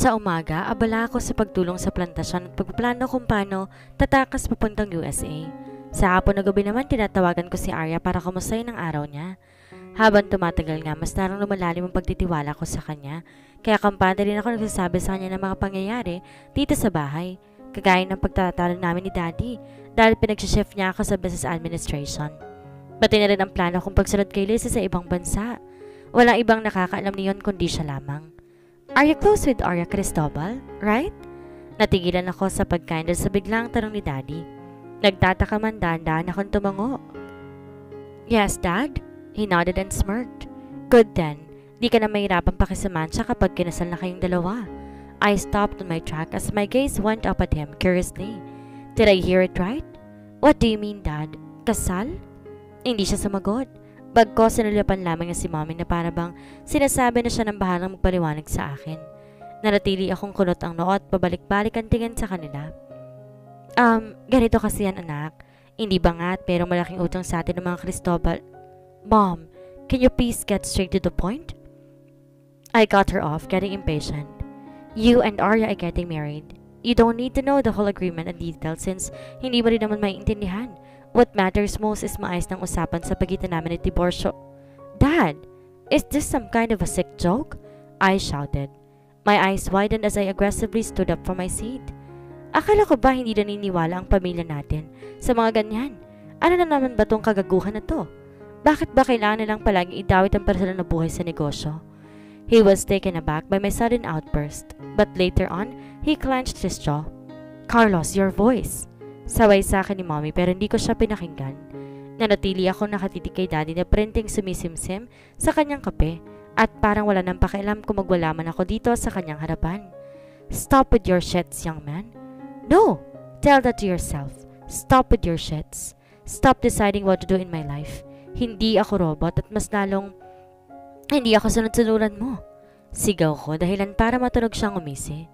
Sa umaga, abala ako sa pagtulong sa plantasyon at pagplano kung paano tatakas papuntang USA. Sa hapon na gabi naman, tinatawagan ko si Arya para kumustahin ang araw niya. Habang tumatagal nga, mas larang lumalalim ang pagtitiwala ko sa kanya. Kaya kampante rin ako nagsasabi sa kanya ng mga pangyayari dito sa bahay. Kagaya ng pagtatalo namin ni Daddy dahil pinagsishift niya ako sa business administration. Pati na rin ang plano kong pagsunod kay Lizzie sa ibang bansa. Walang ibang nakakaalam niyon kundi siya lamang. Are you close with Arya Cristobal, right? Natigilan ako sa pagkain dahil sa biglang tanong ni Daddy. Nagtataka man dahan-dahan akong tumango. Yes, Dad? He nodded and smirked. Good then. Di ka na mahirapan pakisamahan siya kapag kinasal na kayong dalawa. I stopped on my track as my gaze went up at him curiously. Did I hear it right? What do you mean, Dad? Kasal? Hindi siya sumagot. Bagko sinulapan lamang niya si Mommy na parabang sinasabi na siya ng bahalang magpaliwanag sa akin. Naratili akong kunot ang noo at pabalik-balik ang tingin sa kanila. Ganito kasi yan, anak. Hindi ba nga pero malaking utang sa atin ng mga Cristobal. Mom, can you please get straight to the point? I got her off, getting impatient. You and Arya are getting married. You don't need to know the whole agreement and details since hindi mo rin naman maiintindihan. What matters most is maayos ng usapan sa pagitan namin at diborsyo. Dad, is this some kind of a sick joke? I shouted. My eyes widened as I aggressively stood up from my seat. Akala ko ba hindi naniniwala ang pamilya natin sa mga ganyan? Ano na naman ba tong kagaguhan na to? Bakit ba kailangan nilang palaging idawit ang personal na buhay sa negosyo? He was taken aback by my sudden outburst, but later on, he clenched his jaw. Carlos, your voice! Saway sa akin ni Mommy pero hindi ko siya pinakinggan. Nanatili ako nakatitig kay Daddy na printing sumisimsim sa kanyang kape at parang wala nang pakialam kung magwala man ako dito sa kanyang harapan. Stop with your shits, young man. No! Tell that to yourself. Stop with your shits. Stop deciding what to do in my life. Hindi ako robot at mas lalong hindi ako sunod-sunuran mo. Sigaw ko dahilan para matunog siyang umisi.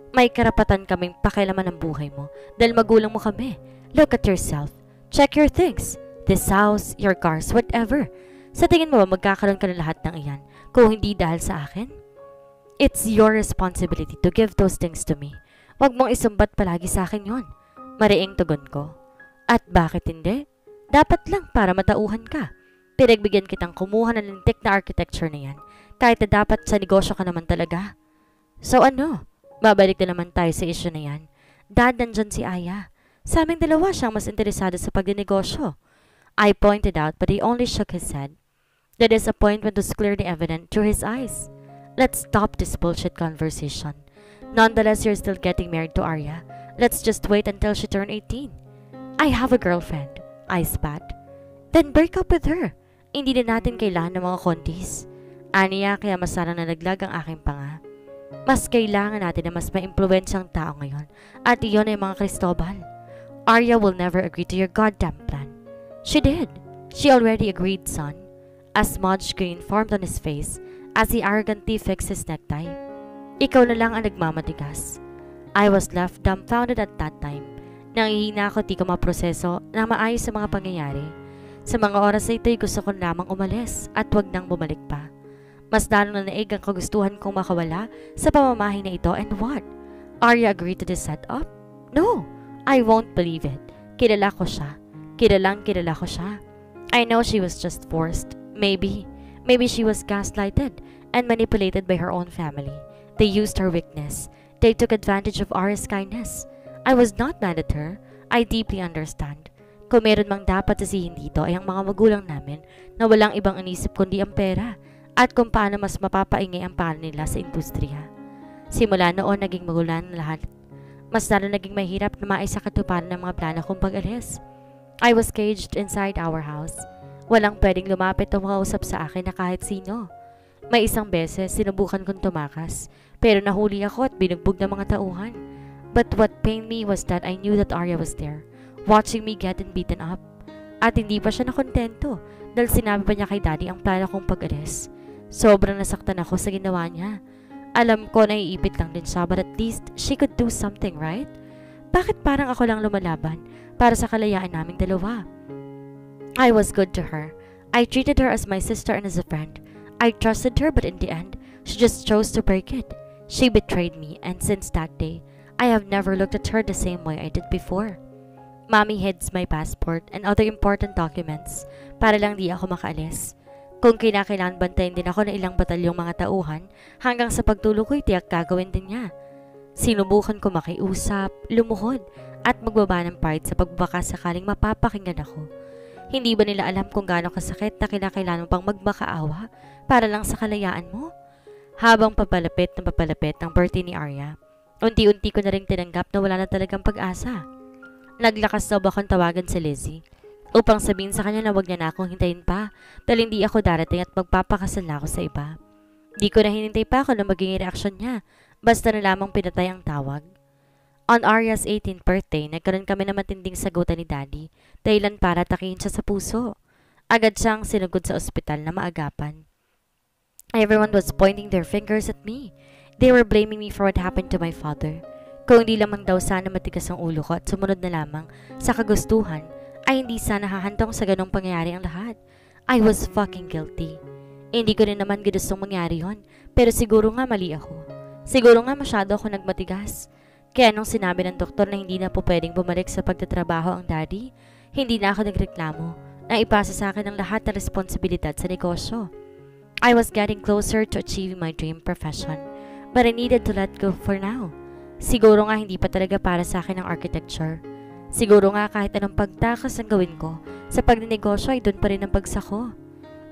May karapatan kaming pakialaman ng buhay mo dahil magulang mo kami. Look at yourself. Check your things. This house, your cars, whatever. Sa tingin mo ba magkakaroon ka ng lahat ng iyan kung hindi dahil sa akin? It's your responsibility to give those things to me. Huwag mong isumbat palagi sa akin yon. Mariing tugon ko. At bakit hindi? Dapat lang para matauhan ka. Pinagbigyan kitang kumuha ng lintik na architecture na yan kahit na dapat sa negosyo ka naman talaga. So ano? Babalik na naman tayo sa issue na yan. Dad, nandyan si Aya. Sa aming dalawa siyang mas interesado sa pagdinegosyo. I pointed out but he only shook his head. The disappointment was clearly evident through his eyes. Let's stop this bullshit conversation. Nonetheless, you're still getting married to Arya. Let's just wait until she turns 18. I have a girlfriend. I spat. Then break up with her. Hindi na natin kailangan ng mga kontis. Aniya kaya masarang nalaglag ang aking panga. Mas kailangan natin na mas maimpluwensyang tao ngayon at iyon ay mga Cristobal. Arya will never agree to your goddamn plan. She did. She already agreed, son. A smudge grin formed on his face as he arrogantly fixed his necktie. Ikaw na lang ang nagmamatigas. I was left dumbfounded at that time. Nangihina ako di ko maproseso na maayos sa mga pangyayari. Sa mga oras na ito'y gusto ko lamang umalis at wag nang bumalik pa. Mas lalo na naig ang kagustuhan kong makawala sa pamamahay na ito and what? Arya agreed to this setup? No, I won't believe it. Kilala ko siya. Kilalang kilala ko siya. I know she was just forced. Maybe she was gaslighted and manipulated by her own family. They used her weakness. They took advantage of Arya's kindness. I was not mad at her. I deeply understand. Kung meron mang dapat sisihin dito ay ang mga magulang namin na walang ibang inisip kundi ang pera. At kung paano mas mapapaingay ang pangalan nila sa industriya. Simula noon naging magulan na lahat. Mas lalo naging mahirap na maisakatuparan ng mga plano kong pag-alis. I was caged inside our house. Walang pwedeng lumapit o makausap sa akin na kahit sino. May isang beses sinubukan kong tumakas pero nahuli ako at binugbog ng mga tauhan. But what pained me was that I knew that Arya was there, watching me getting beaten up. At hindi pa siya nakontento dahil sinabi pa niya kay Daddy ang plano kong pag-alis. Sobrang nasaktan ako sa ginawa niya. Alam ko naiipit lang din siya but at least she could do something, right? Bakit parang ako lang lumalaban para sa kalayaan naming dalawa? I was good to her. I treated her as my sister and as a friend. I trusted her, but in the end, she just chose to break it. She betrayed me, and since that day, I have never looked at her the same way I did before. Mommy hides my passport and other important documents para lang di ako makaalis. Kung kinakailangan bantayan din ako ng ilang batalyong mga tauhan, hanggang sa pagtulog ko'y tiyak gagawin din niya. Sinubukan ko makiusap, lumuhod, at magbaba ng pride sa pagbabaka sakaling mapapakinggan ako. Hindi ba nila alam kung gaano kasakit na kinakailangan mo pang magmakaawa para lang sa kalayaan mo? Habang papalapit ng birthday ni Arya, unti-unti ko na rin tinanggap na wala na talagang pag-asa. Naglakas daw akong tawagan si Lizzie upang sabihin sa kanya na wag niya na akong hintayin pa dahil hindi ako darating at magpapakasal na ako sa iba. Di ko na hinintay pa ako na maging reaksyon niya, basta na lamang pinatay ang tawag. On Arya's 18th birthday, nagkaroon kami ng matinding sagutan ni Daddy, dahilan para takihin siya sa puso. Agad siyang sinugod sa ospital na maagapan. Everyone was pointing their fingers at me. They were blaming me for what happened to my father. Kung hindi lamang daw sana matigas ang ulo ko at sumunod na lamang sa kagustuhan, ay hindi sana hahantong sa ganong pangyayari ang lahat. I was fucking guilty. Hindi ko rin naman gustong mangyari yon, pero siguro nga mali ako. Siguro nga masyado ako nagmatigas. Kaya nung sinabi ng doktor na hindi na po pwedeng bumalik sa pagtatrabaho ang daddy, hindi na ako nagreklamo na ipasa sa akin ang lahat ng responsibilidad sa negosyo. I was getting closer to achieving my dream profession, but I needed to let go for now. Siguro nga hindi pa talaga para sa akin ang architecture. Siguro nga kahit anong pagtakas ang gawin ko sa pagnenegosyo ay doon pa rin ang pagsako.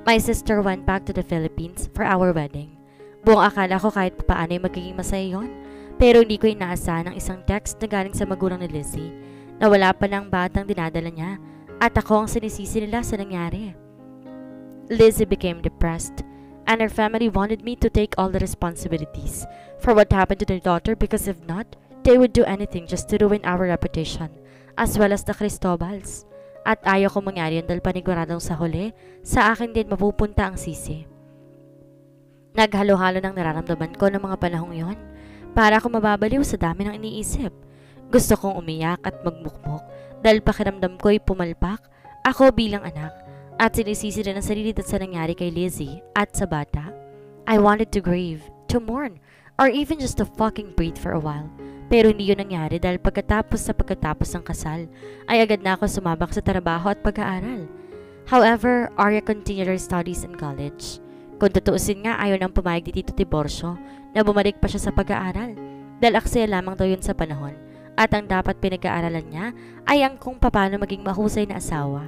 My sister went back to the Philippines for our wedding. Buong akala ko kahit paano ay magiging masaya yun, pero hindi ko inaasahan ang isang text na galing sa magulang ni Lizzie na wala pa ng batang dinadala niya at ako ang sinisisi nila sa nangyari. Lizzie became depressed and her family wanted me to take all the responsibilities for what happened to their daughter because if not, they would do anything just to ruin our reputation as well as the Cristobals. At ayaw ko mangyari yun dahil paniguradong sa huli, sa akin din mapupunta ang sisi. Naghalo-halo ng nararamdaman ko ng mga panahong yon. Para ako mababaliw sa dami ng iniisip. Gusto kong umiyak at magmukmok dahil pakiramdam ko'y pumalpak ako bilang anak at sinisisi rin ang sarili at sa nangyari kay Lizzie at sa bata. I wanted to grieve, to mourn, or even just to fucking breathe for a while. Pero hindi yun nangyari dahil pagkatapos ng kasal, ay agad na ako sumabak sa trabaho at pag-aaral. However, Arya continued her studies in college. Kung tutuusin nga, ayaw nang pumayag ni Tito Tiborcio na bumalik pa siya sa pag-aaral dahil aksaya lamang daw yun sa panahon at ang dapat pinag-aaralan niya ay ang kung paano maging mahusay na asawa.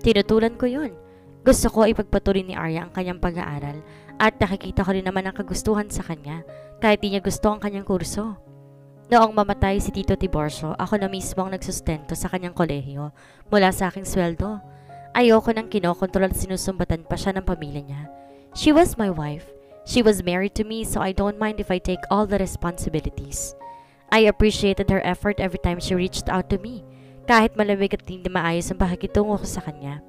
Tinutulan ko yun. Gusto ko ipagpatuloy ni Arya ang kanyang pag-aaral at nakikita ko rin naman ang kagustuhan sa kanya kahit di niya gusto ang kanyang kurso. Noong mamatay si Tito Tiborcio, ako na mismo ang nagsustento sa kanyang kolehiyo mula sa aking sweldo. Ayoko nang kinokontrol at sinusumbatan pa siya ng pamilya niya. She was my wife. She was married to me, so I don't mind if I take all the responsibilities. I appreciated her effort every time she reached out to me. Kahit malamig at hindi maayos ang pakikitungo ko sa kanya.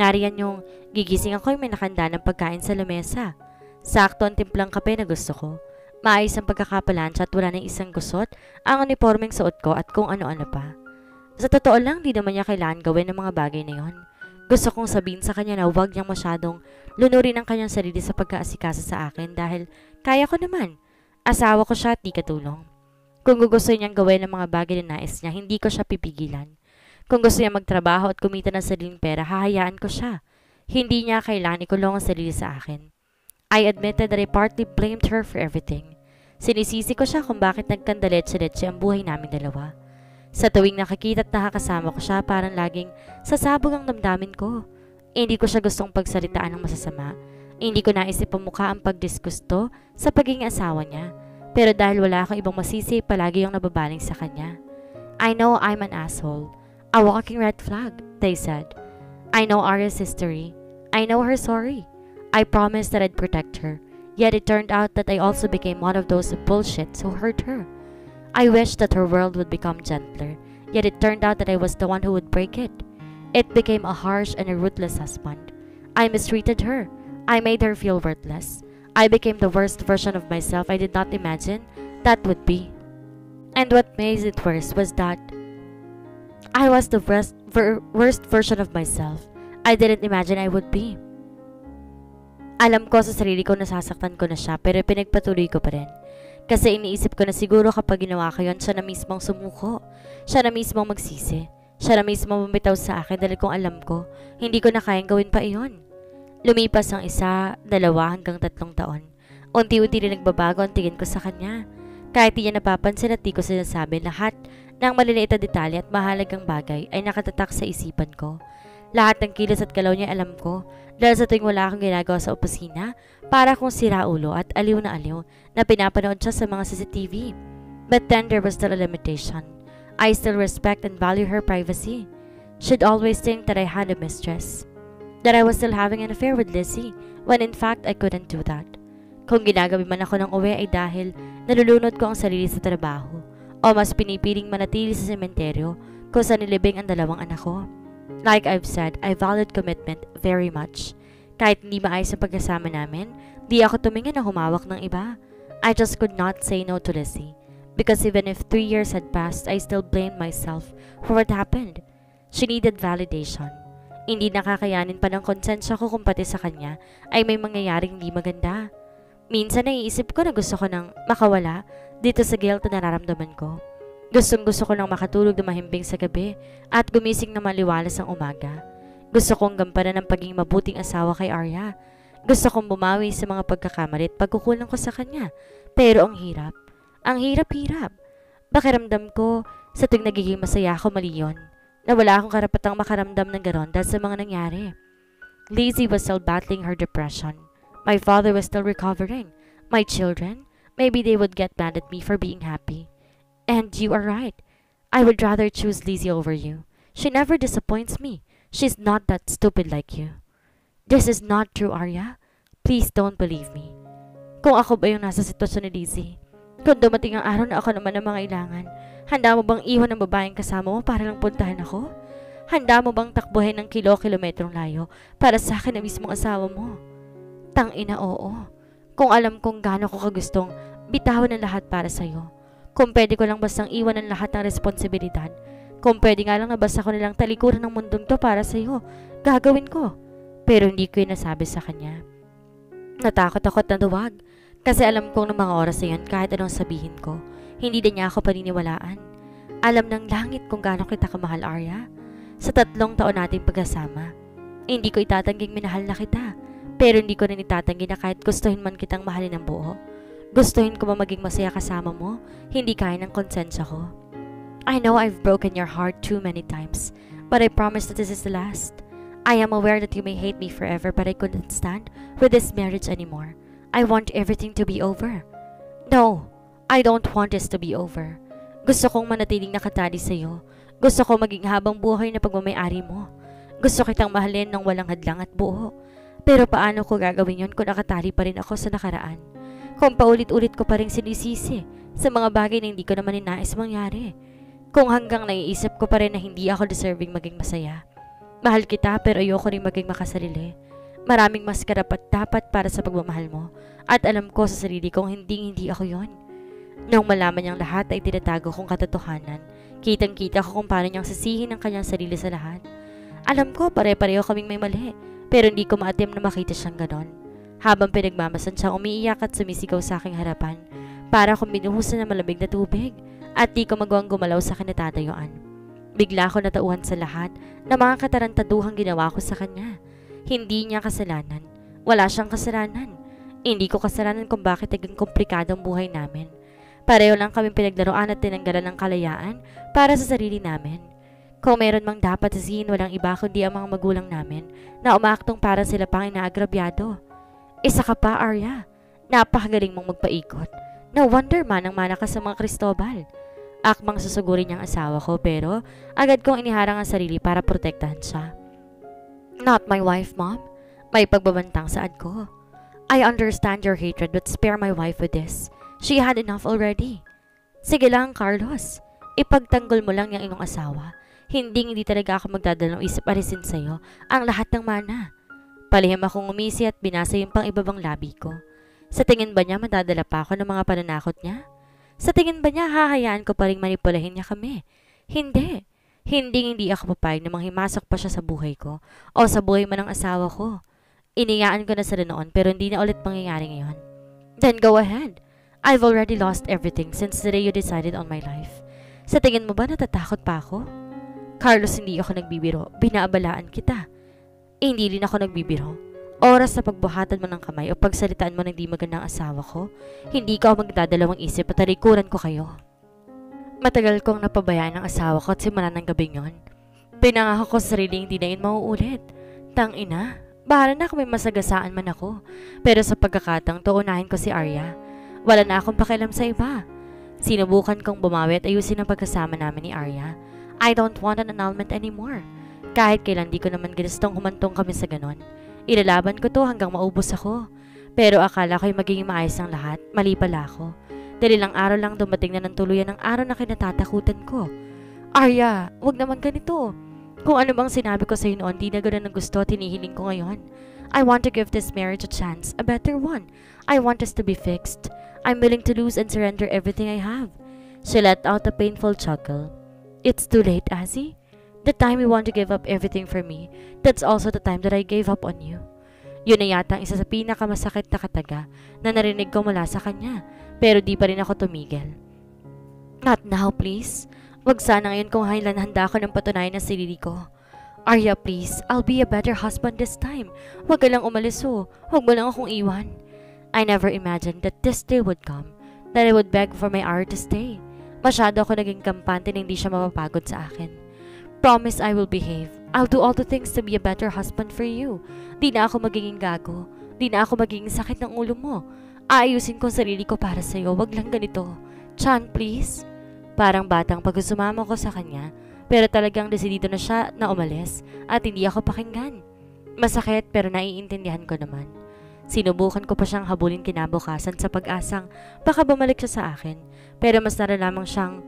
Nariyan yung gigising ako may nakanda ng pagkain sa lamesa. Sakto ang timplang kape na gusto ko. Maayos ang pagkakapalansya at wala nang isang gusot ang uniformeng suot ko at kung ano-ano pa. Sa totoo lang, di naman niya kailangan gawin ng mga bagay na yon. Gusto kong sabihin sa kanya na huwag niyang masyadong lunurin ang kanyang sarili sa pagkaasikasa sa akin dahil kaya ko naman. Asawa ko siya at di katulong. Kung gusto niyang gawin ang mga bagay na nais niya, hindi ko siya pipigilan. Kung gusto niya magtrabaho at kumita ng sariling pera, hahayaan ko siya. Hindi niya kailangan ikulong ang sarili sa akin. I admitted that I partly blamed her for everything. Sinisisi ko siya kung bakit nagkandaletse-letse ang buhay namin dalawa. Sa tuwing nakakita at nakakasama ko siya, parang laging sasabog ang damdamin ko. Hindi ko siya gustong pagsalitaan ng masasama. Hindi ko naisip pamukha ang pagdisgusto sa pagiging asawa niya. Pero dahil wala akong ibang masisi, palagi yung nababaling sa kanya. I know I'm an asshole. A walking red flag, they said. I know Arya's history. I know her story. I promised that I'd protect her. Yet it turned out that I also became one of those bullshits who hurt her. I wished that her world would become gentler. Yet it turned out that I was the one who would break it. It became a harsh and a ruthless husband. I mistreated her. I made her feel worthless. I became the worst version of myself I did not imagine that would be. And what made it worse was that I was the worst version of myself I didn't imagine I would be. Alam ko sa sarili ko nasasaktan ko na siya pero pinagpatuloy ko pa rin. Kasi iniisip ko na siguro kapag ginawa ko yon, siya na mismong sumuko. Siya na mismong magsisi. Siya na mismong bumitaw sa akin dahil kung alam ko, hindi ko na kayang gawin pa iyon. Lumipas ang 1, 2 hanggang 3 taon. Unti-unti rin nagbabago ang tingin ko sa kanya. Kahit di niya napapansin at di ko sinasabi, lahat ng maliliit na detalye at mahalagang bagay ay nakatatak sa isipan ko. Lahat ng kilos at galaw niya alam ko dahil sa tuwing wala akong ginagawa sa opisina, para akong siraulo at aliw na pinapanood siya sa mga CCTV. But then there was still a limitation. I still respect and value her privacy. She'd always think that I had a mistress, that I was still having an affair with Lizzie, when in fact I couldn't do that. Kung ginagabi man ako ng uwi ay dahil nalulunod ko ang sarili sa trabaho o mas pinipiling manatili sa sementeryo kung saan nilibing ang 2 anak ko. Like I've said, I valued commitment very much. Kahit hindi maayos ang pagkasama namin, di ako tumingin na humawak ng iba. I just could not say no to Lizzie. Because even if 3 years had passed, I still blamed myself for what happened. She needed validation. Hindi nakakayanin pa ng konsensya ko kung pati sa kanya ay may mangyayaring hindi maganda. Minsan naiisip ko na gusto ko nang makawala dito sa guilt na nararamdaman ko. Gusto ko nang makatulog na mahimbing sa gabi at gumising na maliwalas ang umaga. Gusto kong gampanan ng pagiging mabuting asawa kay Arya. Gusto kong bumawi sa mga pagkakamali at pagkukulang ko sa kanya. Pero ang hirap. Ang hirap-hirap. Pakiramdam ko sa tuwing nagiging masaya ako mali yun, na wala akong karapatang makaramdam ng ganon dahil sa mga nangyari. Lizzie was still battling her depression. My father was still recovering. My children, maybe they would get mad at me for being happy. And you are right. I would rather choose Lizzie over you. She never disappoints me. She's not that stupid like you. This is not true, Arya. Please don't believe me. Kung ako ba yung nasa sitwasyon ni Lizzie, kung dumating ang araw na ako naman ang mga ilangan, handa mo bang iwan ang babaeng kasama mo para lang puntahan ako? Handa mo bang takbuhin ng kilometrong layo para sa akin na mismong asawa mo? Tangina, oo. Kung alam kong gaano ko kagustong bitawan ang lahat para sa'yo. Kung pwede ko lang bastang iwan ang lahat ng responsibilidad. Kung pwede nga lang na basta ko nilang talikuran ng mundong to para sa'yo, gagawin ko. Pero hindi ko yung nasabi sa kanya. Natakot ako at naduwag. Kasi alam kong ng mga oras na yun, kahit anong sabihin ko, hindi na niya ako paniniwalaan. Alam ng langit kung gaano kita kamahal, Arya. Sa 3 taon nating pagkasama, hindi ko itatangging minahal na kita. Pero hindi ko rin itatanggi na kahit gustuhin man kitang mahalin ng buo, gustuhin ko ba maging masaya kasama mo, hindi kaya ng konsensya ko. I know I've broken your heart too many times, but I promise that this is the last. I am aware that you may hate me forever, but I couldn't stand with this marriage anymore. I want everything to be over. No, I don't want this to be over. Gusto kong manatiling nakatali sa'yo. Gusto ko maging habang buhay na pagmamayari mo. Gusto kitang mahalin ng walang hadlang at buo. Pero paano ko gagawin yon kung nakatali pa rin ako sa nakaraan? Kung paulit-ulit ko pa rin sinisisi sa mga bagay na hindi ko naman ninais mangyari? Kung hanggang naiisip ko pa rin na hindi ako deserving maging masaya? Mahal kita pero ayoko rin maging makasarili. Maraming mas karapat-dapat para sa pagmamahal mo at alam ko sa sarili kong hindi ako yon. Nung malaman niyang lahat ay tinatago kong katotohanan, kitang-kita ko kung paano niyang sisihin ang kanyang sarili sa lahat. Alam ko pare-pareho kaming may mali. Pero hindi ko maatim na makita siyang ganon. Habang pinagmamasan siyang umiiyak at sumisigaw sa aking harapan, para akong binuhusan ng malamig na tubig at di ko magawang gumalaw sa kinatatayuan. Bigla ako natauhan sa lahat na mga katarantaduhang ginawa ko sa kanya. Hindi niya kasalanan. Wala siyang kasalanan. Hindi ko kasalanan kung bakit naging komplikado ang buhay namin. Pareho lang kami pinaglaruan at tinanggalan ng kalayaan para sa sarili namin. Kung meron mang dapat sisihin, walang iba kundi ang mga magulang namin na umaaktong para sila pang inaagrabyado. Isa ka pa, Arya. Napakagaling mong magpaikot. No wonder manang-mana ka sa mga Cristobal. Akmang susugurin niyang asawa ko pero agad kong iniharang ang sarili para protektahan siya. Not my wife, Mom. May pagbabantang saad ko. I understand your hatred but spare my wife with this. She had enough already. Sige lang, Carlos. Ipagtanggol mo lang yung iyong asawa. Hindi talaga ako magdadalang isip arisin sa'yo ang lahat ng mana. Palihim akong umisi at binasa yung pang ibabang labi ko. Sa tingin ba niya madadala pa ako ng mga pananakot niya? Sa tingin ba niya hahayaan ko pa rin manipulahin niya kami? Hindi. Hindi ako papayag na manghimasok pa siya sa buhay ko o sa buhay man ng asawa ko. Iniyaan ko na sila noon pero hindi na ulit mangyayari ngayon. Then go ahead. I've already lost everything since the day you decided on my life. Sa tingin mo ba natatakot pa ako? Carlos, hindi ako nagbibiro. Binaabalaan kita. Hindi rin ako nagbibiro. Oras na pagbuhatan mo ng kamay o pagsalitaan mo ng di magandang asawa ko, hindi ka magdadalawang isip at talikuran ko kayo. Matagal kong napabayaan ng asawa ko at simula ng gabing yon. Pinangako ko sa sarili hindi na yun mauulit. Tangina, bahala na kung may masagasaan man ako. Pero sa pagkakataong to, unahin ko si Arya. Wala na akong pakialam sa iba. Sinubukan kong bumawi at ayusin ang pagkasama namin ni Arya. I don't want an annulment anymore. Kahit kailan di ko naman ginustong humantong kami sa ganon. Ilalaban ko to hanggang maubos ako. Pero akala ko'y magiging maayos ang lahat. Mali pala ako. Dahil lang araw lang dumating na ng tuluyan ng araw na kinatatakutan ko. Arya, wag naman ganito. Kung ano bang sinabi ko sa'yo noon, di na ganoon ang gusto at hinihiling ko ngayon. I want to give this marriage a chance, a better one. I want us to be fixed. I'm willing to lose and surrender everything I have. She let out a painful chuckle. It's too late, Azzy. The time you want to give up everything for me, that's also the time that I gave up on you. Yun na yata ang isa sa pinakamasakit na kataga na narinig ko mula sa kanya, pero di pa rin ako tumigil. Not now, please. Wag sana ngayon kung kailan handa ako ng patunayan ng sarili ko. Arya, please, I'll be a better husband this time. Wag ka lang umalis oh. Wag mo lang akong iwan. I never imagined that this day would come, that I would beg for my Arya to stay. Masyado ako naging kampante na hindi siya mapapagod sa akin. Promise I will behave. I'll do all the things to be a better husband for you. Di na ako magiging gago. Di na ako magiging sakit ng ulo mo. Aayusin ko sarili ko para sa'yo. Wag lang ganito. Chan, please. Parang batang pag sumama ko sa kanya, pero talagang desidido na siya na umalis at hindi ako pakinggan. Masakit pero naiintindihan ko naman. Sinubukan ko pa siyang habulin kinabukasan sa pag-asang baka bumalik siya sa akin, pero mas naralamang siyang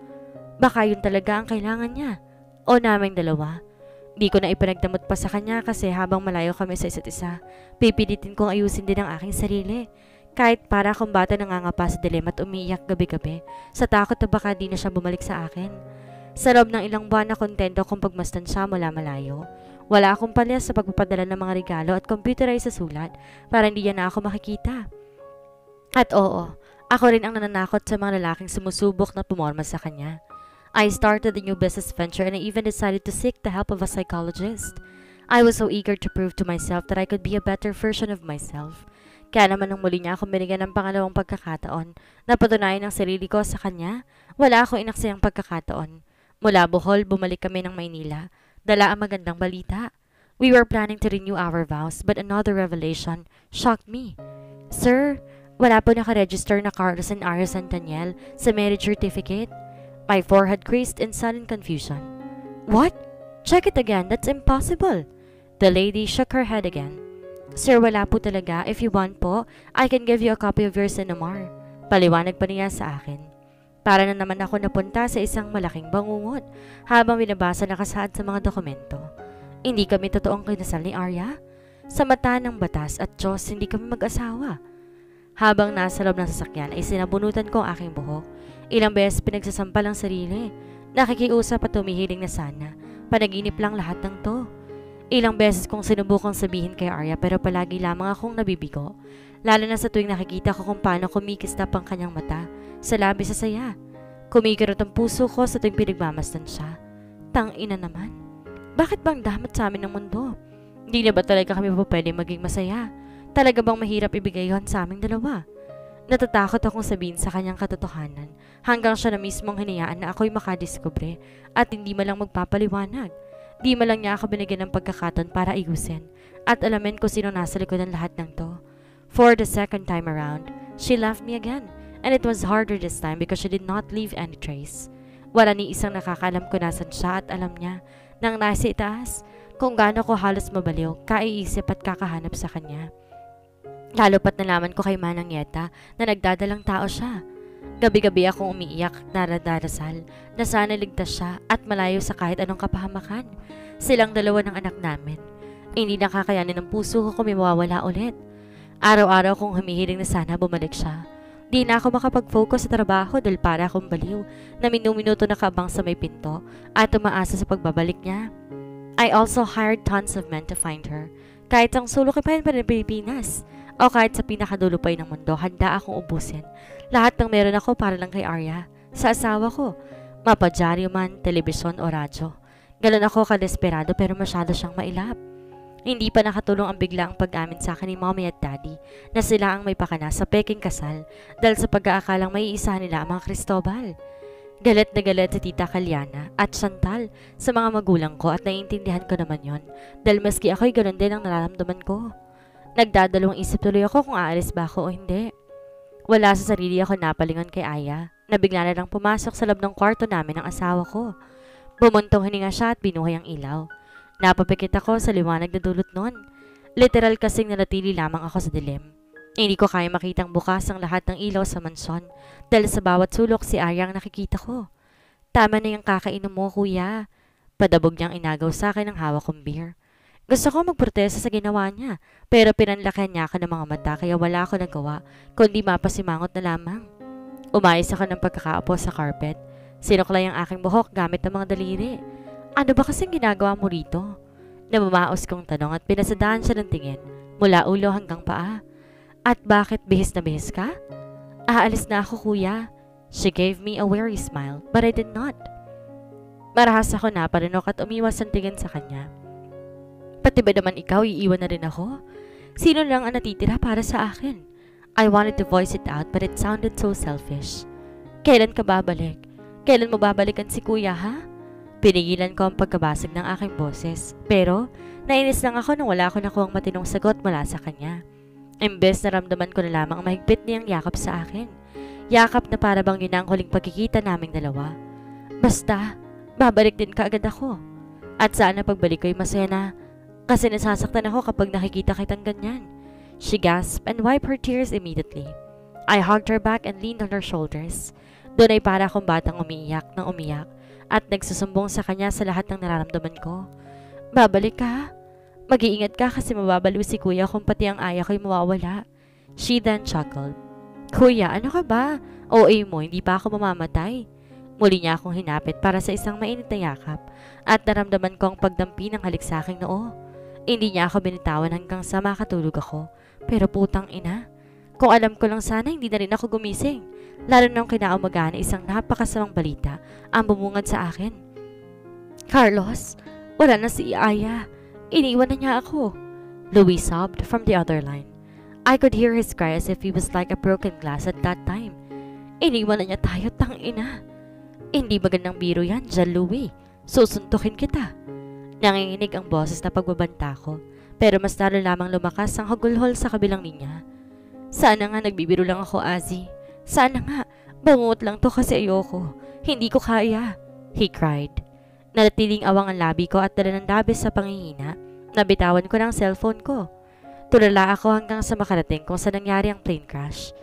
baka yun talaga ang kailangan niya o naming dalawa. Di ko na ipinagdamot pa sa kanya kasi habang malayo kami sa isa't isa, pipilitin kong ayusin din ang aking sarili. Kahit para akong bata nangangapa sa dilim at umiiyak gabi-gabi sa takot na baka di na siya bumalik sa akin. Sa loob ng ilang buwan na kontento kong pagmasdan siya mula malayo. Wala akong palya sa pagpapadala ng mga regalo at computerized sa sulat para hindi na ako makikita. At oo, ako rin ang nananakot sa mga lalaking sumusubok na pumorma sa kanya. I started a new business venture and I even decided to seek the help of a psychologist. I was so eager to prove to myself that I could be a better version of myself. Kaya naman nung muli niya ako binigyan ng pangalawang pagkakataon na patunayan ang sarili ko sa kanya, wala akong inaksayang pagkakataon. Mula Bohol, bumalik kami ng Maynila. Dala ang magandang balita. We were planning to renew our vows but another revelation shocked me. Sir, wala po nakaregister na Carlos and Arya Santaniel sa marriage certificate. My forehead creased in sudden confusion. What? Check it again, that's impossible. The lady shook her head again. Sir, wala po talaga. If you want po, I can give you a copy of your Sinamar. Paliwanag pa niya sa akin. Para na naman ako napunta sa isang malaking bangungot habang binabasa nakasaad sa mga dokumento. Hindi kami totoong kinasal ni Arya. Sa mata ng batas at Diyos, hindi kami mag-asawa. Habang nasa loob ng sasakyan ay sinabunutan ko ang aking buhok. Ilang beses pinagsasampal ang sarili. Nakikiusap at tumihiling na sana. Panaginip lang lahat ng to. Ilang beses kong sinubukang sabihin kay Arya pero palagi lamang akong nabibigo. Lalo na sa tuwing nakikita ko kung paano kumikistap ang kanyang mata sa labi sa saya. Kumikirot ang puso ko sa tuwing pinagmamasdan siya. Tangina naman. Bakit bang damat sa amin ng mundo? Hindi na ba talaga kami pa pwede maging masaya? Talaga bang mahirap ibigay yon sa aming dalawa? Natatakot akong sabihin sa kanyang katotohanan hanggang siya na mismong hinayaan na ako'y makadiskubre at hindi malang magpapaliwanag. Di malang niya ako binigyan ng pagkakataon para ayusin at alamin ko sino nasa likod ng lahat ng to. For the second time around, she left me again. And it was harder this time because she did not leave any trace. Wala ni isang nakakaalam kung nasan siya at alam niya nang nasa itaas kung gaano ko halos mabaliw, kaiisip at kakahanap sa kanya. Lalo pat nalaman ko kay Manang Yeta na nagdadalang tao siya. Gabi-gabi akong umiiyak na darasal na sana ligtas siya at malayo sa kahit anong kapahamakan. Silang dalawa ng anak namin. Hindi nakakayanin ng puso ko kung may mawawala ulit. Araw-araw kong humihiling na sana bumalik siya. Di na ako makapag-focus sa trabaho dahil para akong baliw na minuminuto nakabang sa may pinto at umaasa sa pagbabalik niya. I also hired tons of men to find her. Kahit ang sulok pa rin Pilipinas, O kahit sa pinakadulupay ng mundo, handa akong ubusin lahat ng meron ako para lang kay Arya, sa asawa ko, mapadyaryo man, telebisyon o radyo. Ganon ako kadesperado pero masyado siyang mailap. Hindi pa nakatulong ang biglaang pag-amin sa akin ni mommy at daddy na sila ang may pakana sa peking kasal dahil sa pag-aakalang may isa nila ang mga Cristobal. Galit na galit si Tita Kalyana at Chantal sa mga magulang ko at naiintindihan ko naman yon dahil maski ako'y ganon din ang nararamdaman ko. Nagdadalawang isip tuloy ako kung aalis ba ako o hindi. Wala sa sarili ako napalingon kay Aya na bigla na lang pumasok sa loob ng kwarto namin ang asawa ko. Bumuntong hininga siya at binuhay ang ilaw. Napapikit ako sa liwanag na dulot nun. Literal kasing nanatili lamang ako sa dilim. Hindi ko kaya makitang bukas ang lahat ng ilaw sa mansyon dahil sa bawat sulok si Arya ang nakikita ko. Tama na yung kakainom mo, kuya. Padabog niyang inagaw sa akin ang hawak kong beer. Gusto ko magprotesta sa ginawa niya, pero pinanlakihan niya ako ng mga mata kaya wala ako nagawa, kundi mapasimangot na lamang. Umayos ako ng pagkakaapo sa carpet. Sinuklay ang aking buhok gamit ng mga daliri. Ano ba kasing ginagawa mo rito? Namamaos kong tanong at pinasadaan siya ng tingin, mula ulo hanggang paa. At bakit bihis na bihis ka? Aalis na ako, kuya. She gave me a weary smile, but I did not. Marahas ako na parinok at umiwas ang tingin sa kanya. Pati ba naman ikaw, iiwan na rin ako? Sino lang ang natitira para sa akin? I wanted to voice it out but it sounded so selfish. Kailan ka babalik? Kailan mo babalikan si kuya, ha? Pinigilan ko ang pagkabasag ng aking boses. Pero, nainis lang ako nang wala ko nakuhang matinong sagot mula sa kanya. Imbes na ramdaman ko na lamang ang mahigpit niyang yakap sa akin. Yakap na para bang yun ang huling pagkikita naming dalawa. Basta, babalik din kaagad ako. At sana pagbalik ko'y masaya na. Kasi nasasaktan ako kapag nakikita kitang ganyan. She gasped and wiped her tears immediately. I hugged her back and leaned on her shoulders. Doon ay para akong batang umiiyak ng umiyak at nagsusumbong sa kanya sa lahat ng nararamdaman ko. Babalik ka? Mag-iingat ka kasi mababaliw si kuya kung pati ang aya ko'y mawawala. She then chuckled. Kuya, ano ka ba? OA mo, hindi pa ako mamamatay. Muli niya akong hinapit para sa isang mainit na yakap at naramdaman ko ang pagdampi ng halik sa aking noo. Hindi niya ako binitawan hanggang sa makatulog ako. Pero putang ina, kung alam ko lang sana hindi na rin ako gumising. Lalo nang kinaumaga na isang napakasamang balita ang bumungad sa akin. Carlos, wala na si Aya. Iniwan na niya ako. Louis sobbed from the other line. I could hear his cry as if he was like a broken glass at that time. Iniwan na niya tayo, tang ina. Hindi magandang biro yan, John Louis. Susuntukin kita. Nanginginig ang boses na pagbabanta ko, pero mas lalo lamang lumakas ang hagulhol sa kabilang linya. Sana nga nagbibiro lang ako, Azzy. Sana nga, bangungot lang to kasi ayoko. Hindi ko kaya. He cried. Natiling awang ang labi ko at dala ng labis sa pangihina. Nabitawan ko ng cellphone ko. Tulala ako hanggang sa makarating kung saan nangyari ang plane crash.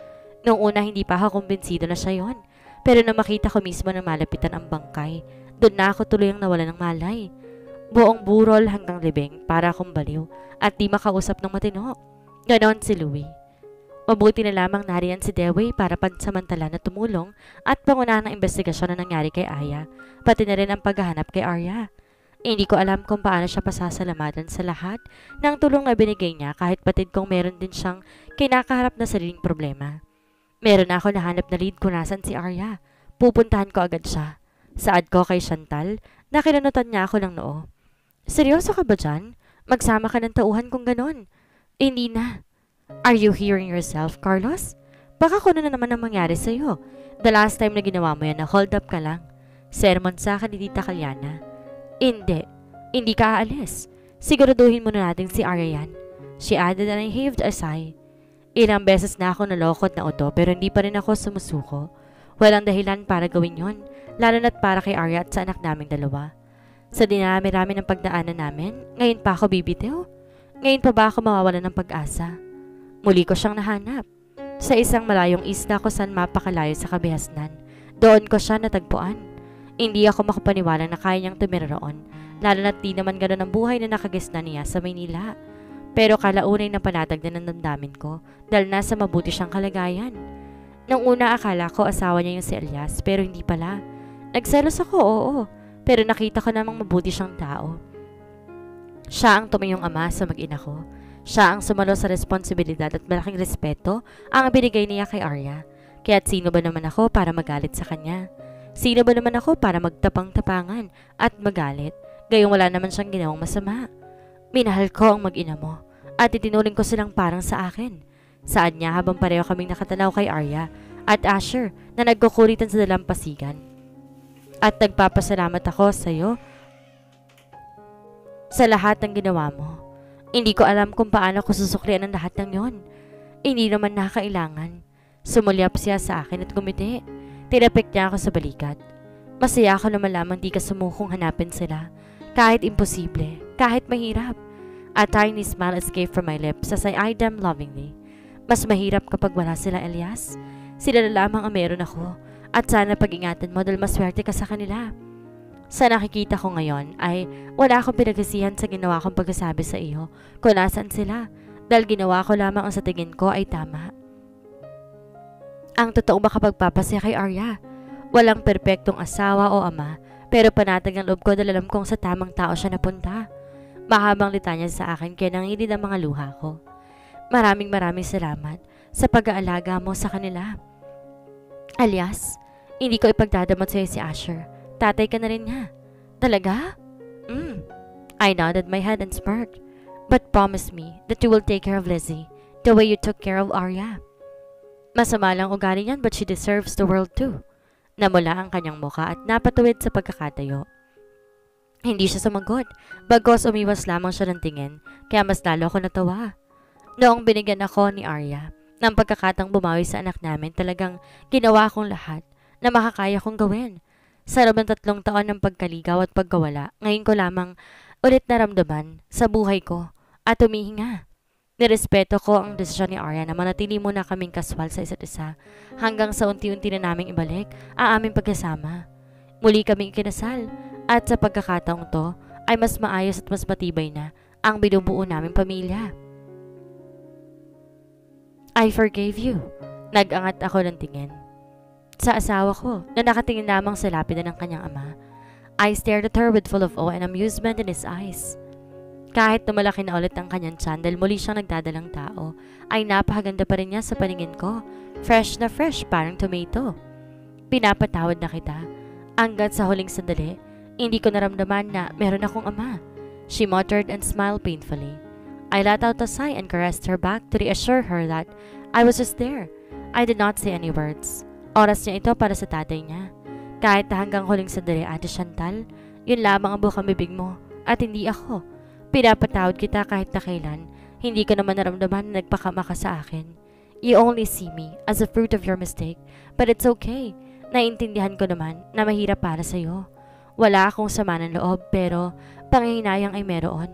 Noong una hindi pa ako kumbinsido na siya yon. Pero na makita ko mismo na malapitan ang bangkay, doon na ako tuloy ang nawala ng malay. Buong burol hanggang libing para akong baliw at di makausap ng matino. Ganon si Louie. Mabuti na lamang nariyan si Dewey para pansamantala na tumulong at pangunahan ng investigasyon na nangyari kay Aya, pati na rin ang paghahanap kay Arya. Hindi ko alam kung paano siya pasasalamatan sa lahat ng tulong na binigay niya kahit patid kong meron din siyang kinakaharap na sariling problema. Meron na ako nahanap na lead kung nasan si Arya. Pupuntahan ko agad siya. Saad ko kay Chantal na kinanutan niya ako ng noo. Seryoso ka ba dyan? Magsama ka ng tauhan kung ganon. Hindi na. Are you hearing yourself, Carlos? Baka kung ano na naman ang mangyari sa'yo. The last time na ginawa mo yan na hold up ka lang. Sermon sa akin ni Tita Kalyana. Hindi. Hindi ka aalis. Siguraduhin mo na natin si Arya yan. She added and I heaved a sigh. Ilang beses na ako nalokot na uto pero hindi pa rin ako sumusuko. Walang dahilan para gawin yon, lalo na't para kay Arya at sa anak naming dalawa. Sa dinami-rami ng pagdaanan namin, ngayon pa ako bibitiw? Ngayon pa ba ako mawawalan ng pag-asa? Muli ko siyang nahanap. Sa isang malayong isla ko saan mapakalayo sa kabihasnan. Doon ko siya natagpuan. Hindi ako makapaniwala na kaya niyang tumira roon, lalo na't di naman ganoon ang buhay na nakagisna niya sa Maynila. Pero kalaunay na panatag na ng damdamin ko dahil nasa mabuti siyang kalagayan. Nung una akala ko asawa niya yung si Elias pero hindi pala. Nagselos ako, oo. Pero nakita ko namang mabuti siyang tao. Siya ang tumiyong ama sa mag-ina ko. Siya ang sumalo sa responsibilidad at malaking respeto ang binigay niya kay Arya. Kaya't sino ba naman ako para magalit sa kanya? Sino ba naman ako para magtapang-tapangan at magalit? Gayong wala naman siyang ginawang masama. Minahal ko ang mag-ina mo at itinuring ko silang parang sa akin. Saan niya habang pareho kaming nakatanaw kay Arya at Asher na nagkukuritan sa dalampasigan. At nagpapasalamat ako sa iyo sa lahat ng ginawa mo. Hindi ko alam kung paano ko susuklian ang lahat ng yon. Hindi naman nakakailangan. Sumulyap siya sa akin at gumiti. Tinapik niya ako sa balikat. Masaya ako na malamang di ka sumukong hanapin sila. Kahit imposible, kahit mahirap. A tiny smile escaped from my lips as I eyed them lovingly. Mas mahirap kapag wala sila, Elias. Sila na lamang ang meron ako. At sana pag-ingatan mo dahil maswerte ka sa kanila. Sa nakikita ko ngayon ay wala akong pinagsisihan sa ginawa kong pagkasabi sa iyo kung nasaan sila. Dahil ginawa ko lamang ang sa tingin ko ay tama. Ang totoong makapagpapasaya kay Arya. Walang perpektong asawa o ama, pero panatag ang loob ko dahil alam kong sa tamang tao siya napunta. Mahabang litanya sa akin kaya nangilid ang mga luha ko. Maraming salamat sa pag-aalaga mo sa kanila. Alias, hindi ko ipagdadamot sa'yo si Asher. Tatay ka na rin niya. Talaga? I nodded my head and smirked. But promise me that you will take care of Lizzie the way you took care of Arya. Masama lang ugali niyan but she deserves the world too. Namula ang kanyang muka at napatuwid sa pagkakatayo. Hindi siya sumagot, bagos umiwas lamang siya ng tingin, kaya mas lalo ako natawa. Noong binigyan ako ni Arya ng pagkakatang bumawi sa anak namin, talagang ginawa kong lahat na makakaya kong gawin. Sa loob ng 3 taon ng pagkaligaw at pagkawala, ngayon ko lamang ulit naramdaman sa buhay ko at humihinga. Nirespeto ko ang desisyon ni Arya na manatili muna kaming kaswal sa isa't isa hanggang sa unti-unti na naming ibalik ang aming pagkasama. Muli kaming ikinasal at sa pagkakataong to ay mas maayos at mas matibay na ang binubuo naming pamilya. I forgave you. Nag-angat ako ng tingin sa asawa ko na nakatingin lamang sa lapida ng kanyang ama. I stared at her with full of awe and amusement in his eyes. Kahit tumalaki na ulit ang kanyang tiyan dahil muli siyang nagdadalang tao, ay napakaganda pa rin niya sa paningin ko. Fresh na fresh, parang tomato. Pinapatawad na kita. Hanggat sa huling sandali, hindi ko naramdaman na meron akong ama. She muttered and smiled painfully. I let out a sigh and caressed her back to reassure her that I was just there. I did not say any words. Oras niya ito para sa tatay niya. Kahit hanggang huling sandali, Ate Chantal, yun lamang ang bukang bibig mo at hindi ako. Pinapatawad kita kahit na kailan. Hindi ko naman naramdaman na nagpakama ka sa akin. You only see me as a fruit of your mistake, but it's okay. Naintindihan ko naman na mahirap para sa'yo. Wala akong sama ng loob pero panghihinayang ay meron.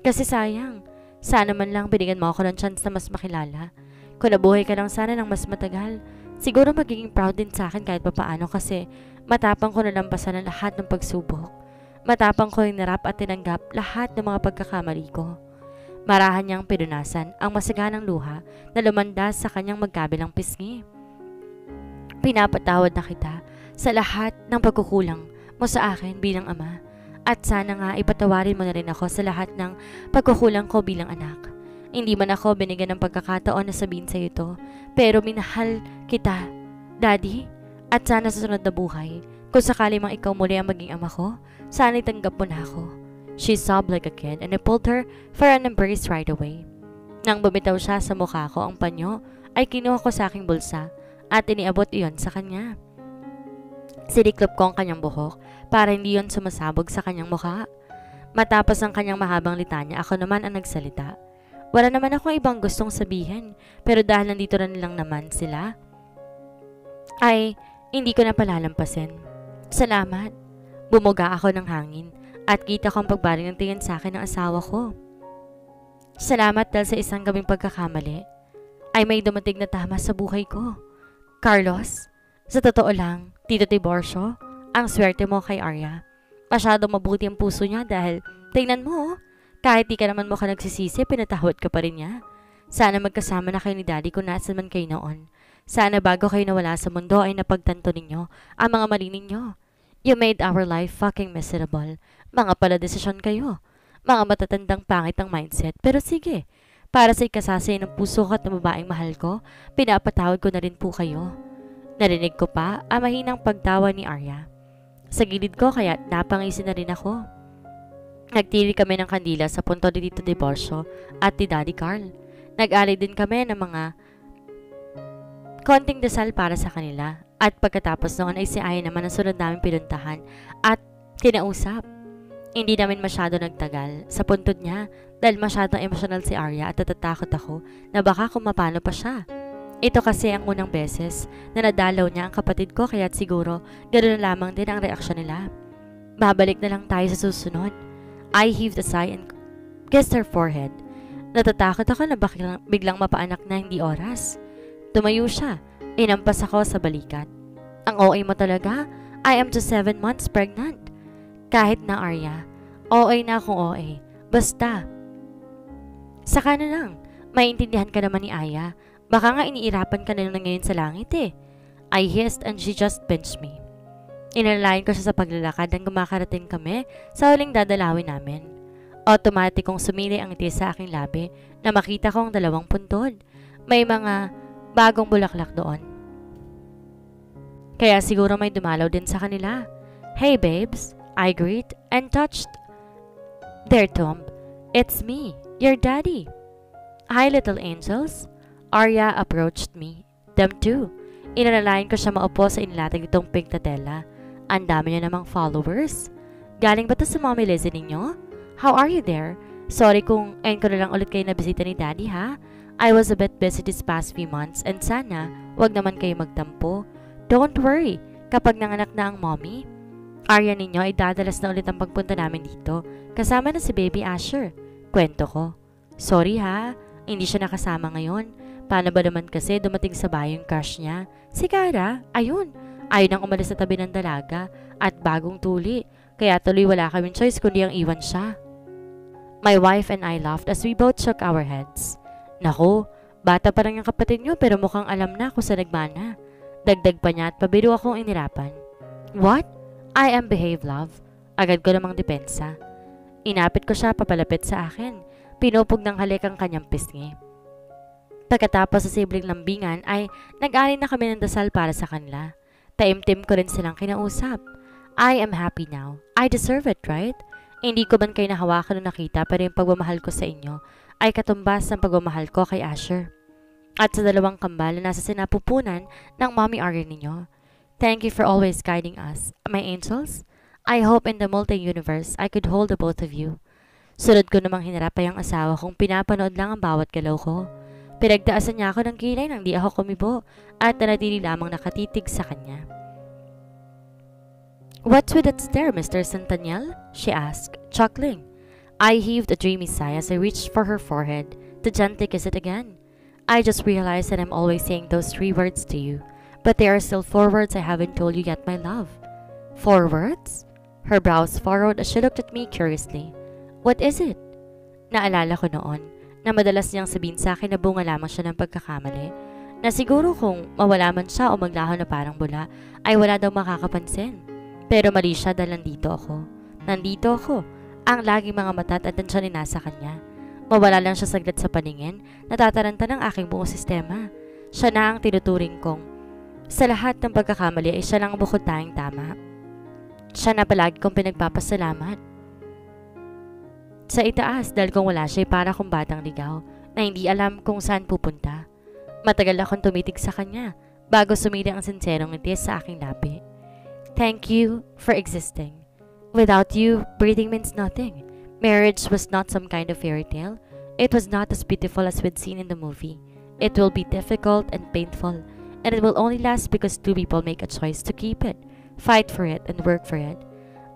Kasi sayang, sana man lang binigyan mo ako ng chance na mas makilala. Kung nabuhay ka lang sana ng mas matagal, siguro magiging proud din sa akin kahit papaano kasi matapang ko nalampasan ang lahat ng pagsubok. Matapang ko hinarap at tinanggap lahat ng mga pagkakamali ko. Marahan niyang pinunasan ang masaganang luha na lumandas sa kanyang magkabilang pisngi. Pinapatawad na kita sa lahat ng pagkukulang mo sa akin bilang ama at sana nga ipatawarin mo na rin ako sa lahat ng pagkukulang ko bilang anak. Hindi man ako binigyan ng pagkakataon na sabihin sa iyo to, pero minahal kita, Daddy, at sana sa sunod na buhay, kung sakali mang ikaw muli ang maging ama ko, sana itanggap mo na ako. She sobbed like a kid and I pulled her for an embrace right away. Nang bumitaw siya sa mukha ko ang panyo, ay kinuha ko sa aking bulsa at iniabot iyon sa kanya. Siniklop ko ang kanyang buhok para hindi yon sumasabog sa kanyang mukha. Matapos ang kanyang mahabang litanya, ako naman ang nagsalita. Wala naman akong ibang gustong sabihin, pero dahil nandito na nilang naman sila, ay hindi ko na palalampasin. Salamat. Bumuga ako ng hangin at kita ko ang pagbaling ng tingin sa akin ng asawa ko. Salamat dahil sa isang gabing pagkakamali ay may dumating na tama sa buhay ko. Carlos, sa totoo lang, Tito Tiborcio, ang swerte mo kay Arya. Masyado mabuti ang puso niya dahil, tingnan mo, kahit di ka naman mukha nagsisisi, pinatawad ka pa rin niya. Sana magkasama na kayo ni Daddy kung nasan man kayo noon. Sana bago kayo nawala sa mundo ay napagtanto ninyo ang mga mali ninyo. You made our life fucking miserable. Mga pala desisyon kayo. Mga matatandang pangit ang mindset. Pero sige, Para sa ikasasay ng puso ko at ng babaeng mahal ko, pinapatawad ko na rin po kayo. Narinig ko pa ang mahinang pagtawa ni Arya. Sa gilid ko kaya napangisin na rin ako. Nagtili kami ng kandila sa punto ni Tito Divorcio at ni Daddy Carl. Nag-alay din kami ng mga konting dasal para sa kanila. At pagkatapos noon ay si Aya naman ang sunod namin pinuntahan at kinausap. Hindi namin masyado nagtagal sa puntod niya dahil masyadong emosyonal si Arya at natatakot ako na baka kung mapano pa siya. Ito kasi ang unang beses na nadalaw niya ang kapatid ko kaya't siguro ganoon na lamang din ang reaksyon nila. Babalik na lang tayo sa susunod. I heaved a sigh and kissed her forehead. Natatakot ako na biglang mapaanak na hindi oras. Tumayo siya. Inampas ako sa balikat. Ang OA mo talaga? I am just 7 months pregnant. Kahit na Arya, OA na akong OA. Basta. Saka na lang, maintindihan ka naman ni Aya. Baka nga iniirapan ka na ngayon sa langit eh. I hissed and she just pinched me. Inalayan ko siya sa paglalakad nang gumakarating kami sa huling dadalawin namin. Automatic kong sumili ang ngiti sa aking labi na makita kong 2 puntod. May mga bagong bulaklak doon. Kaya siguro may dumalaw din sa kanila. Hey babes, I greet and touched their tomb. It's me, your daddy. Hi little angels. Arya approached me. Them too. Inalalayan ko siya maupo sa inilatag itong pink na tela. Ang dami niya namang followers. Galing ba to sa Mommy Lizzie ninyo? How are you there? Sorry kung ayun ko na lang ulit kayo nabisita ni daddy ha. I was a bit busy this past few months and sana wag naman kayo magtampo. Don't worry, kapag nanganak na ang mommy, Arya ninyo ay dadalas na ulit ang pagpunta namin dito kasama na si baby Asher. Kwento ko. Sorry ha, hindi siya nakasama ngayon. Paano ba naman kasi dumating sa bahay yung crush niya? Si Kara, ayun. Ayun ang umalis sa tabi ng dalaga at bagong tuli. Kaya tuloy wala kaming choice kundi ang iwan siya. My wife and I laughed as we both shook our heads. Naku, bata pa lang yung kapatid niyo pero mukhang alam na kung saan nagmana. Dagdag pa niya at pabiro akong inirapan. What? I am behave love. Agad ko namang depensa. Inapit ko siya papalapit sa akin. Pinupog ng halik ang kanyang pisngi. Pagkatapos sa sibling lambingan ay nag-alay na kami ng dasal para sa kanila. Taimtim ko rin silang kinausap. I am happy now. I deserve it, right? Hindi ko man kayo nahawakan o nakita pero yung pagmamahal ko sa inyo ay katumbas ng pagmamahal ko kay Asher. At sa 2 kambal na nasa sinapupunan ng mommy Arya ninyo. Thank you for always guiding us, my angels. I hope in the multi-universe I could hold the both of you. Sunod ko namang hinarap ay ang asawa kong pinapanood lang ang bawat galaw ko. Pinagdaasan niya ako ng kilay nang di ako kumibo at nanatili lamang nakatitig sa kanya. What's with that stare, Mr. Centennial? She asked, chuckling. I heaved a dreamy sigh as I reached for her forehead to gently kiss it again. I just realized that I'm always saying those 3 words to you, but there are still 4 words I haven't told you yet, my love. 4 words? Her brows furrowed as she looked at me curiously. What is it? Naalala ko noon na madalas niyang sabihin sa akin na bunga lamang siya ng pagkakamali, na siguro kung mawala man siya o maglaho na parang bula, ay wala daw makakapansin. Pero mali siya dahil nandito ako. Nandito ako. Ang laging mga mata at atensyon ni nasa kanya. Mawala lang siya saglit sa paningin, natataranta ng aking buong sistema. Siya na ang tinuturing kong. Sa lahat ng pagkakamali ay siya lang ang bukod tayong tama. Siya na palagi kong pinagpapasalamat. Sa itaas dahil kung wala siya ay para kong batang ligaw na hindi alam kung saan pupunta. Matagal akong tumitig sa kanya bago sumili ang sinserong ngiti sa aking labi. Thank you for existing. Without you, breathing means nothing. Marriage was not some kind of fairy tale. It was not as beautiful as we'd seen in the movie. It will be difficult and painful, and it will only last because 2 people make a choice to keep it, fight for it, and work for it.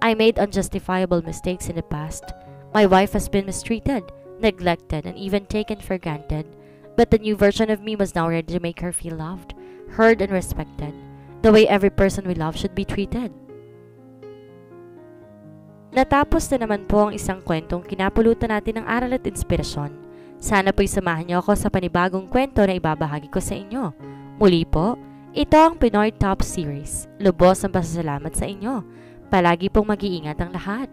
I made unjustifiable mistakes in the past. My wife has been mistreated, neglected, and even taken for granted. But the new version of me was now ready to make her feel loved, heard, and respected, the way every person we love should be treated. Natapos na naman po ang isang kwentong kinapulutan natin ng aral at inspirasyon. Sana po'y samahan niyo ako sa panibagong kwento na ibabahagi ko sa inyo. Muli po, ito ang Pinoy Top Series. Lubos ang pasasalamat sa inyo. Palagi pong mag-iingat ang lahat.